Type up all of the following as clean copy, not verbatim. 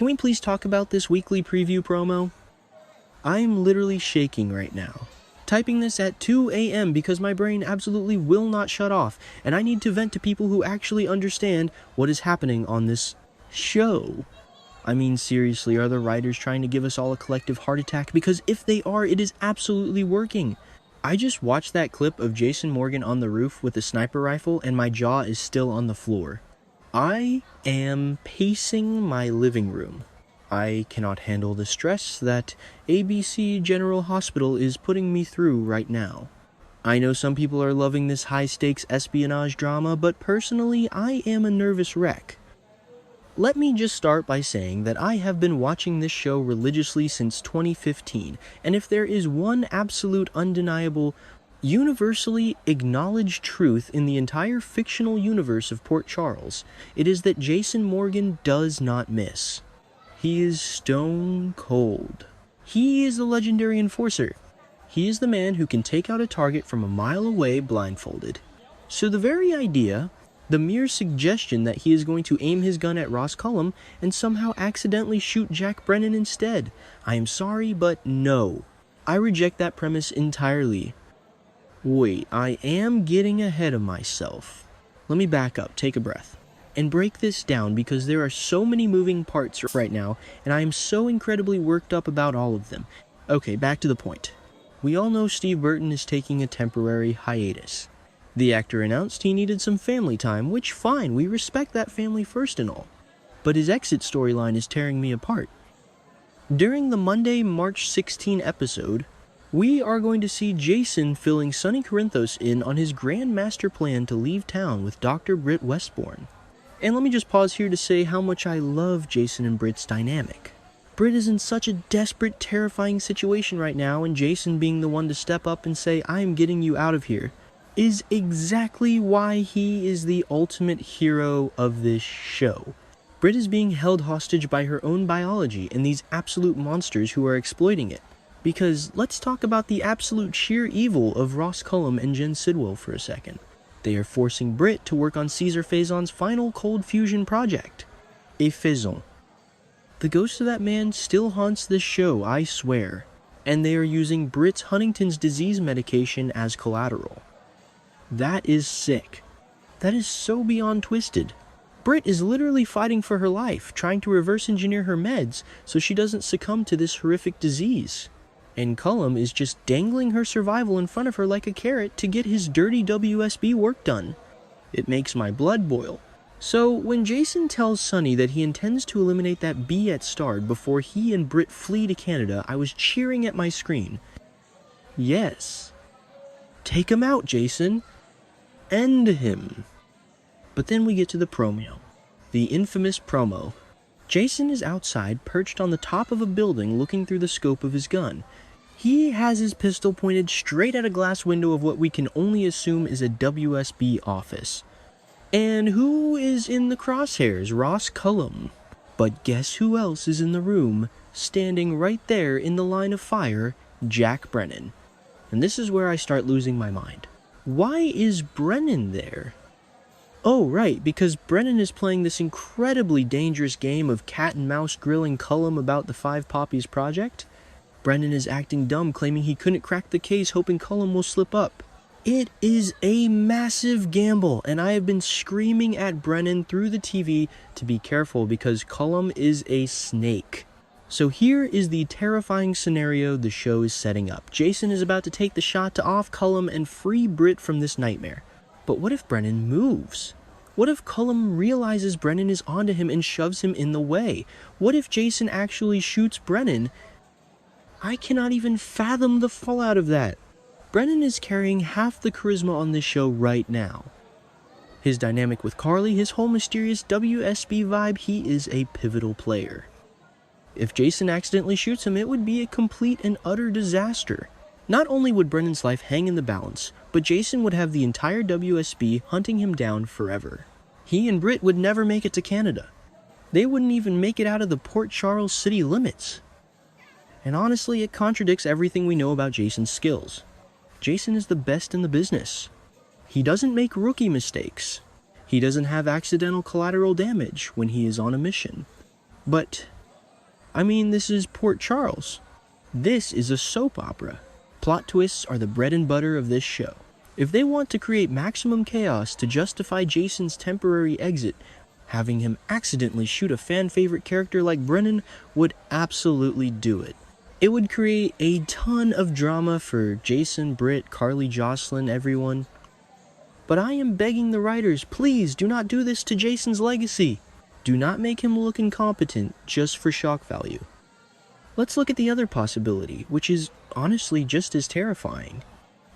can we please talk about this weekly preview promo? I'm literally shaking right now. Typing this at 2 a.m. because my brain absolutely will not shut off, and I need to vent to people who actually understand what is happening on this show. I mean, seriously, are the writers trying to give us all a collective heart attack? Because if they are, it is absolutely working. I just watched that clip of Jason Morgan on the roof with a sniper rifle, and my jaw is still on the floor. I am pacing my living room. I cannot handle the stress that ABC General Hospital is putting me through right now. I know some people are loving this high-stakes espionage drama, but personally, I am a nervous wreck. Let me just start by saying that I have been watching this show religiously since 2015, and if there is one absolute, undeniable, universally acknowledged truth in the entire fictional universe of Port Charles, it is that Jason Morgan does not miss. He is stone cold. He is the legendary enforcer. He is the man who can take out a target from a mile away blindfolded. So the very idea, the mere suggestion that he is going to aim his gun at Ross Cullum and somehow accidentally shoot Jack Brennan instead, I am sorry, but no. I reject that premise entirely. Wait, I am getting ahead of myself. Let me back up, take a breath, and break this down because there are so many moving parts right now, and I am so incredibly worked up about all of them. Okay, back to the point. We all know Steve Burton is taking a temporary hiatus. The actor announced he needed some family time, which fine, we respect that family first and all. But his exit storyline is tearing me apart. During the Monday, March 16 episode, we are going to see Jason filling Sonny Corinthos in on his grand master plan to leave town with Dr. Britt Westbourne. And let me just pause here to say how much I love Jason and Britt's dynamic. Britt is in such a desperate, terrifying situation right now, and Jason being the one to step up and say, I am getting you out of here, is exactly why he is the ultimate hero of this show. Britt is being held hostage by her own biology and these absolute monsters who are exploiting it. Because let's talk about the absolute sheer evil of Ross Cullum and Jen Sidwell for a second. They are forcing Britt to work on Caesar Faison's final cold fusion project, a Faison. The ghost of that man still haunts this show, I swear, and they are using Britt's Huntington's disease medication as collateral. That is sick. That is so beyond twisted. Britt is literally fighting for her life, trying to reverse engineer her meds so she doesn't succumb to this horrific disease. And Cullum is just dangling her survival in front of her like a carrot to get his dirty WSB work done. It makes my blood boil. So when Jason tells Sonny that he intends to eliminate that bee at Stard before he and Britt flee to Canada, I was cheering at my screen. Yes. Take him out, Jason. End him. But then we get to the promo. The infamous promo. Jason is outside, perched on the top of a building looking through the scope of his gun. He has his pistol pointed straight at a glass window of what we can only assume is a WSB office. And who is in the crosshairs? Ross Cullum. But guess who else is in the room, standing right there in the line of fire? Jack Brennan. And this is where I start losing my mind. Why is Brennan there? Oh, right, because Brennan is playing this incredibly dangerous game of cat and mouse grilling Cullum about the Five Poppies project. Brennan is acting dumb, claiming he couldn't crack the case, hoping Cullum will slip up. It is a massive gamble, and I have been screaming at Brennan through the TV to be careful because Cullum is a snake. So here is the terrifying scenario the show is setting up. Jason is about to take the shot to off Cullum and free Britt from this nightmare. But what if Brennan moves? What if Cullum realizes Brennan is onto him and shoves him in the way? What if Jason actually shoots Brennan? I cannot even fathom the fallout of that. Brennan is carrying half the charisma on this show right now. His dynamic with Carly, his whole mysterious WSB vibe, he is a pivotal player. If Jason accidentally shoots him, it would be a complete and utter disaster. Not only would Brennan's life hang in the balance, but Jason would have the entire WSB hunting him down forever. He and Britt would never make it to Canada. They wouldn't even make it out of the Port Charles city limits. And honestly, it contradicts everything we know about Jason's skills. Jason is the best in the business. He doesn't make rookie mistakes. He doesn't have accidental collateral damage when he is on a mission. But I mean, this is Port Charles. This is a soap opera. Plot twists are the bread and butter of this show. If they want to create maximum chaos to justify Jason's temporary exit, having him accidentally shoot a fan-favorite character like Brennan would absolutely do it. It would create a ton of drama for Jason, Britt, Carly, Jocelyn, everyone. But I am begging the writers, please do not do this to Jason's legacy. Do not make him look incompetent just for shock value. Let's look at the other possibility, which is honestly just as terrifying.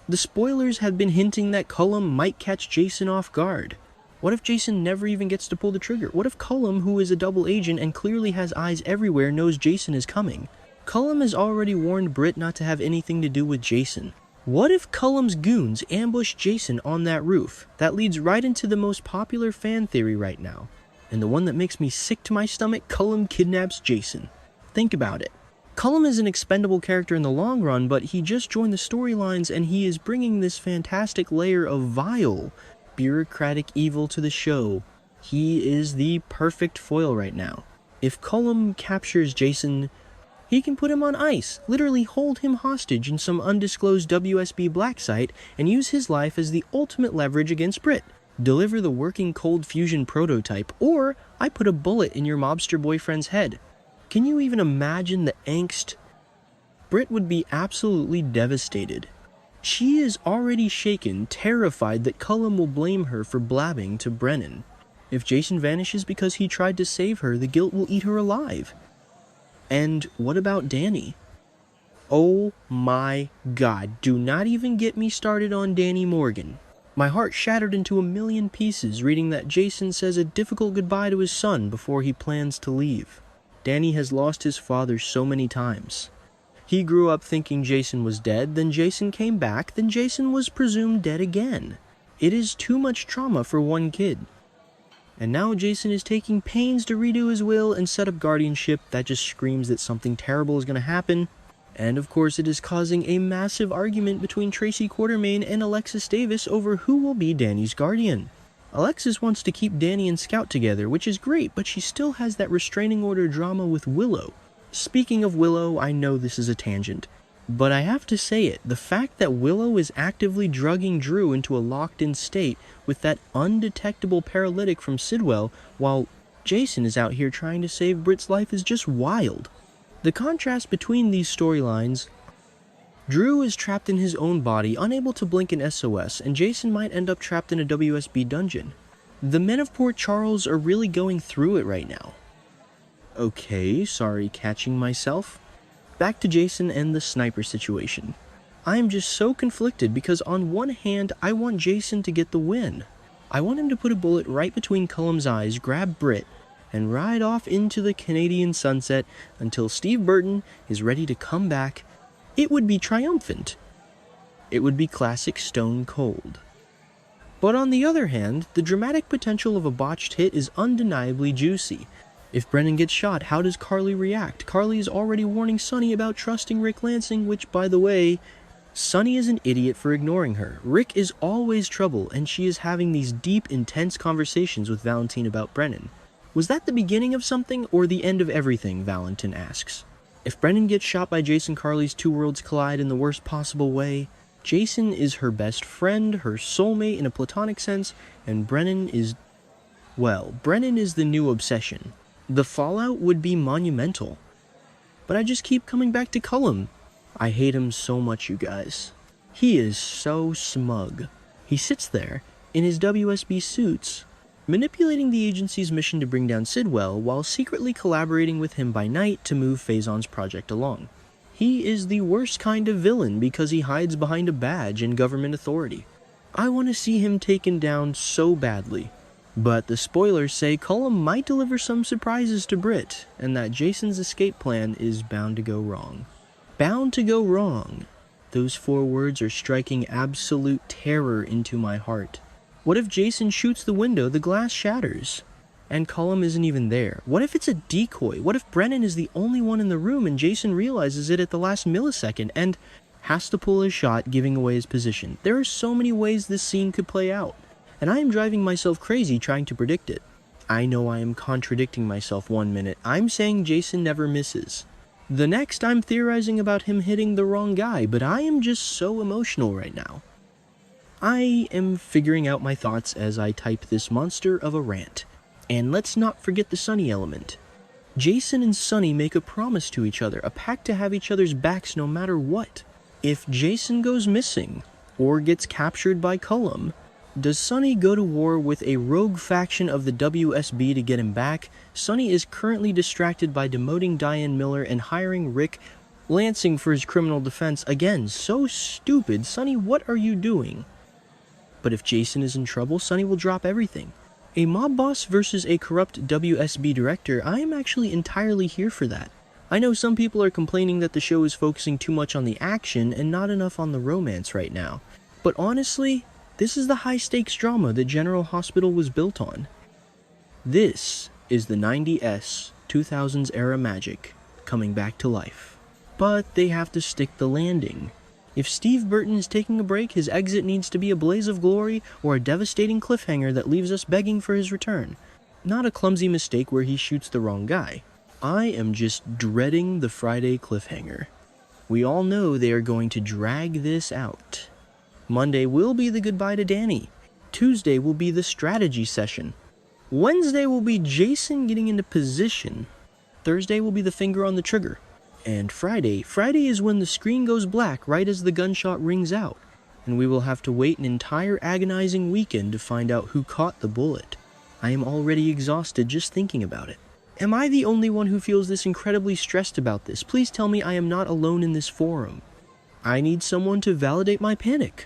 The spoilers have been hinting that Cullum might catch Jason off guard. What if Jason never even gets to pull the trigger? What if Cullum, who is a double agent and clearly has eyes everywhere, knows Jason is coming? Cullum has already warned Britt not to have anything to do with Jason. What if Cullum's goons ambush Jason on that roof? That leads right into the most popular fan theory right now. And the one that makes me sick to my stomach, Cullum kidnaps Jason. Think about it. Cullum is an expendable character in the long run, but he just joined the storylines and he is bringing this fantastic layer of vile, bureaucratic evil to the show. He is the perfect foil right now. If Cullum captures Jason, he can put him on ice, literally hold him hostage in some undisclosed WSB black site, and use his life as the ultimate leverage against Britt. Deliver the working cold fusion prototype, or I put a bullet in your mobster boyfriend's head. Can you even imagine the angst? Britt would be absolutely devastated. She is already shaken, terrified that Cullum will blame her for blabbing to Brennan. If Jason vanishes because he tried to save her, the guilt will eat her alive. And what about Danny? Oh my god, do not even get me started on Danny Morgan. My heart shattered into a million pieces reading that Jason says a difficult goodbye to his son before he plans to leave. Danny has lost his father so many times. He grew up thinking Jason was dead, then Jason came back, then Jason was presumed dead again. It is too much trauma for one kid. And now Jason is taking pains to redo his will and set up guardianship. That just screams that something terrible is going to happen. And of course it is causing a massive argument between Tracy Quartermain and Alexis Davis over who will be Danny's guardian. Alexis wants to keep Danny and Scout together, which is great, but she still has that restraining order drama with Willow. Speaking of Willow, I know this is a tangent, but I have to say it, the fact that Willow is actively drugging Drew into a locked-in state with that undetectable paralytic from Sidwell, while Jason is out here trying to save Britt's life is just wild. The contrast between these storylines, Drew is trapped in his own body, unable to blink an SOS, and Jason might end up trapped in a WSB dungeon. The men of Port Charles are really going through it right now. Okay, sorry, catching myself. Back to Jason and the sniper situation. I am just so conflicted because on one hand, I want Jason to get the win. I want him to put a bullet right between Cullum's eyes, grab Britt, and ride off into the Canadian sunset until Steve Burton is ready to come back. It would be triumphant. It would be classic Stone Cold. But on the other hand, the dramatic potential of a botched hit is undeniably juicy. If Brennan gets shot, how does Carly react? Carly is already warning Sonny about trusting Rick Lansing, which, by the way, Sonny is an idiot for ignoring her. Rick is always trouble, and she is having these deep, intense conversations with Valentine about Brennan. Was that the beginning of something, or the end of everything, Valentine asks. If Brennan gets shot by Jason, Carly's two worlds collide in the worst possible way. Jason is her best friend, her soulmate in a platonic sense, and Brennan is, well, Brennan is the new obsession. The fallout would be monumental. But I just keep coming back to Cullum. I hate him so much, you guys. He is so smug. He sits there, in his WSB suits, manipulating the agency's mission to bring down Sidwell while secretly collaborating with him by night to move Faison's project along. He is the worst kind of villain because he hides behind a badge and government authority. I want to see him taken down so badly. But the spoilers say Cullum might deliver some surprises to Britt, and that Jason's escape plan is bound to go wrong. Bound to go wrong. Those 4 words are striking absolute terror into my heart. What if Jason shoots the window, the glass shatters, and Cullum isn't even there? What if it's a decoy? What if Brennan is the only one in the room and Jason realizes it at the last millisecond and has to pull his shot, giving away his position? There are so many ways this scene could play out, and I am driving myself crazy trying to predict it. I know I am contradicting myself one minute. I'm saying Jason never misses. The next, I'm theorizing about him hitting the wrong guy, but I am just so emotional right now. I am figuring out my thoughts as I type this monster of a rant. And let's not forget the Sunny element. Jason and Sunny make a promise to each other, a pact to have each other's backs no matter what. If Jason goes missing, or gets captured by Cullum, does Sunny go to war with a rogue faction of the WSB to get him back? Sunny is currently distracted by demoting Diane Miller and hiring Rick Lansing for his criminal defense. Again, so stupid. Sunny, what are you doing? But if Jason is in trouble, Sunny will drop everything. A mob boss versus a corrupt WSB director, I am actually entirely here for that. I know some people are complaining that the show is focusing too much on the action and not enough on the romance right now. But honestly, this is the high-stakes drama that General Hospital was built on. This is the 90s, 2000s era magic coming back to life. But they have to stick the landing. If Steve Burton is taking a break, his exit needs to be a blaze of glory or a devastating cliffhanger that leaves us begging for his return. Not a clumsy mistake where he shoots the wrong guy. I am just dreading the Friday cliffhanger. We all know they are going to drag this out. Monday will be the goodbye to Danny. Tuesday will be the strategy session. Wednesday will be Jason getting into position. Thursday will be the finger on the trigger. And Friday is when the screen goes black right as the gunshot rings out. And we will have to wait an entire agonizing weekend to find out who caught the bullet. I am already exhausted just thinking about it. Am I the only one who feels this incredibly stressed about this? Please tell me I am not alone in this forum. I need someone to validate my panic.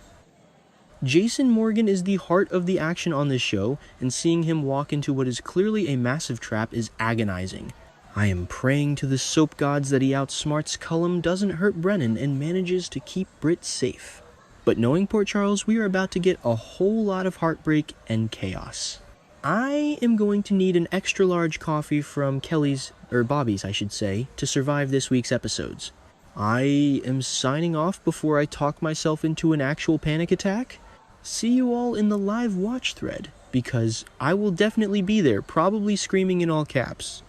Jason Morgan is the heart of the action on this show, and seeing him walk into what is clearly a massive trap is agonizing. I am praying to the soap gods that he outsmarts Cullum, doesn't hurt Brennan, and manages to keep Britt safe. But knowing Port Charles, we are about to get a whole lot of heartbreak and chaos. I am going to need an extra large coffee from Bobby's, to survive this week's episodes. I am signing off before I talk myself into an actual panic attack. See you all in the live watch thread, because I will definitely be there, probably screaming in all caps.